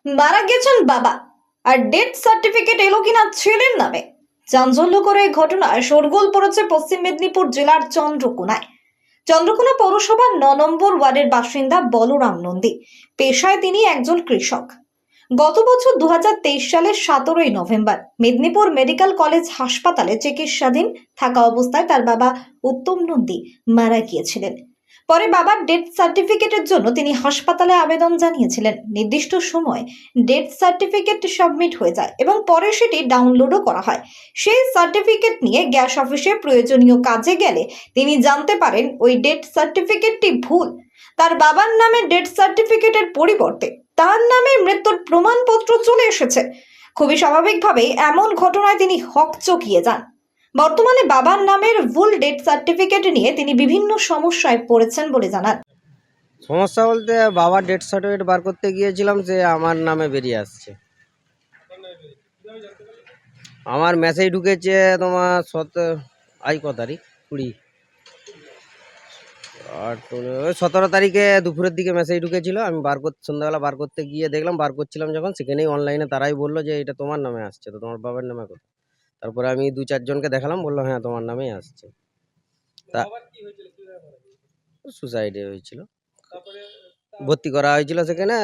মারা গেছেন বাবা, আর ডেথ সার্টিফিকেট এলো কিনা ছেলের নামে। চাঞ্চল্যকর এই ঘটনায় শোরগোল পড়েছে পশ্চিম মেদিনীপুর জেলার চন্দ্রকোনা পৌরসভার ৯ নম্বর ওয়ার্ডের বাসিন্দা বলরাম নন্দী। পেশায় তিনি একজন কৃষক। গত বছর 2023 সালের 17ই নভেম্বর মেদিনীপুর মেডিকেল কলেজ হাসপাতালে চিকিৎসাধীন থাকা অবস্থায় তার বাবা উত্তম নন্দী মারা গিয়েছিলেন। পরে বাবার ডেথ সার্টিফিকেটের জন্য তিনি হাসপাতালে আবেদন জানিয়েছিলেন। নির্দিষ্ট সময় ডেথ সার্টিফিকেট সাবমিট হয়ে যায় এবং পরে সেটি ডাউনলোডও করা হয়। সেই সার্টিফিকেট নিয়ে গ্যাস অফিসে প্রয়োজনীয় কাজে গেলে তিনি জানতে পারেন ওই ডেথ সার্টিফিকেটটি ভুল। তার বাবার নামে ডেথ সার্টিফিকেটের পরিবর্তে তার নামে মৃত্যুর প্রমাণপত্র চলে এসেছে। খুবই স্বাভাবিকভাবেই এমন ঘটনায় তিনি হকচকিয়ে যান। বর্তমানে বাবার নামের ভুল ডেথ সার্টিফিকেট নিয়ে তিনি বিভিন্ন সমস্যায় পড়েছেন বলে জানান। সমস্যা বলতে বাবার ডেথ সার্টিফিকেট বার করতে গিয়েছিলাম, যে আমার নামে বেরিয়ে আসছে। আমার মেসেজ ঢুকেছে তোমার আজ কত তারিখ 20 আর 17 তারিখে দুপুরের দিকে মেসেজ ঢুকেছিল। আমি সন্ধ্যাবেলা বার করতে গিয়ে দেখলাম, বার করছিলাম যখন, সেখানেই অনলাইনে তারাই বললো যে এটা তোমার নামে আসছে, তো তোমার বাবার নামে কোথায়। তারপরে আমি 2-4 জনকে দেখালাম, বললো হ্যাঁ তোমার নামেই আসছে। তা সুসাইডে হয়েছিল, ভর্তি করা হয়েছিল সেখানে।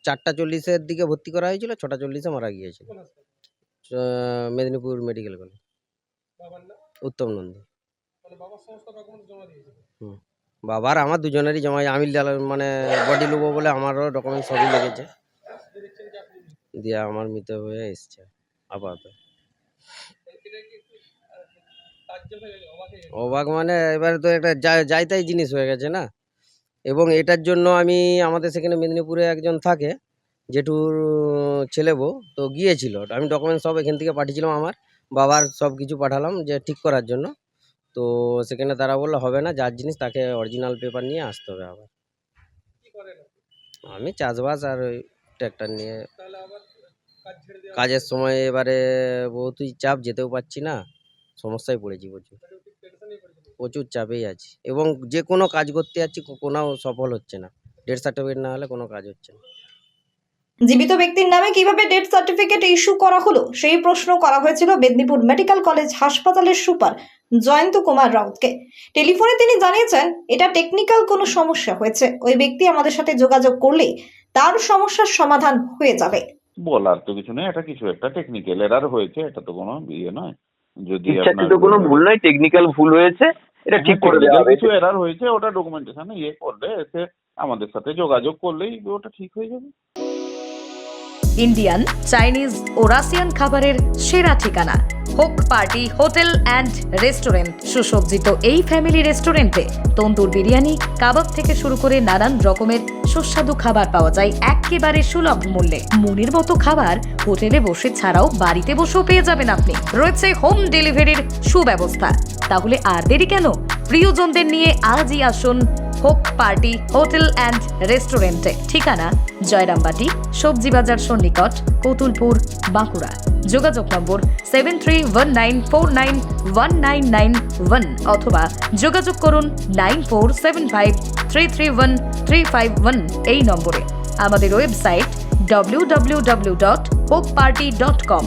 4:40-এর দিকে ভর্তি করা হয়েছিল, 6:40-এ মারা গিয়েছিল। Medinipur medical college. উত্তম নন্দী। বাবার আমার দুজনেরই জমা। আমি মানে বডি নেবো বলে আমারও ডকুমেন্ট সবই লেগেছে, দিয়ে আমার মৃত হয়ে এসছে আপাতত। অবাক মানে এবারে তো একটা যাইতাই জিনিস হয়ে গেছে না। এবং এটার জন্য আমি আমাদের সেখানে মেদিনীপুরে একজন থাকে, জেঠুর ছেলে বউ, তো গিয়েছিল। আমি ডকুমেন্ট সব এখান থেকে পাঠিয়েছিলাম, আমার বাবার সব কিছু পাঠালাম যে ঠিক করার জন্য। তো সেখানে তারা বললো হবে না, যার জিনিস তাকে অরিজিনাল পেপার নিয়ে আসতে হবে। আবার আমি চাষবাস আর ওই ট্র্যাক্টর নিয়ে কাজের সময় এবারে বহুতই চাপ, যেতেও পারছি না, সমস্যায় পড়েছি প্রচুর চাপেই আছি। এবং যে কোনো কাজ করতে যাচ্ছি, কোনো সফল হচ্ছে না। ডেথ সার্টিফিকেট না হলে কোনো কাজ হচ্ছে না। জীবিত ব্যক্তির নামে কিভাবে ডেথ সার্টিফিকেট ইস্যু করা হলো সেই প্রশ্ন করা হয়েছিল মেদিনীপুর মেডিকেল কলেজ হাসপাতালের সুপার জয়ন্ত কুমার রাউতকে। টেলিফোনে তিনি জানিয়েছেন এটা টেকনিক্যাল কোনো সমস্যা হয়েছে, ওই ব্যক্তি আমাদের সাথে যোগাযোগ করলেই তার সমস্যার সমাধান হয়ে যাবে। বলার তো কিছু নেই, এটা কিছু একটা টেকনিক্যাল এরার হয়েছে, এটা তো কোনো ইয়ে নয়। যদি ইচ্ছাকৃত কোনো ভুল নয়, টেকনিক্যাল ভুল হয়েছে, এটা ঠিক করে দেওয়া হবে। কিছু এরার হয়েছে, ওটা ডকুমেন্টেশনে ইয়ে করলে এসে আমাদের সাথে যোগাযোগ করলেই ওটা ঠিক হয়ে যাবে। ইন্ডিয়ান, চাইনিজ ও রাশিয়ান খাবারের সেরা ঠিকানা হোক পার্টি হোটেল অ্যান্ড রেস্টুরেন্ট। সুসজ্জিত এই ফ্যামিলি রেস্টুরেন্টে তন্দুর বিরিয়ানি, কাবাব থেকে শুরু করে নানান রকমের সুস্বাদু খাবার পাওয়া যায় একেবারে সুলভ মূল্যে। মনের মতো খাবার হোটেলে বসে ছাড়াও বাড়িতে বসেও পেয়ে যাবেন আপনি। রয়েছে হোম ডেলিভারির সুব্যবস্থা। তাহলে আর দেরি কেন? প্রিয়জনদের নিয়ে আজই আসুন হোক পার্টি হোটেল অ্যান্ড রেস্টুরেন্টে। ঠিকানা জয়রামবাটি, সবজি বাজার সন্নিকট, কতুলপুর, বাঁকুড়া। যোগাযোগ নম্বর 7319491991 অথবা যোগাযোগ করুন 9475331351 এই নম্বরে। আমাদের ওয়েবসাইট www.hopeparty.com।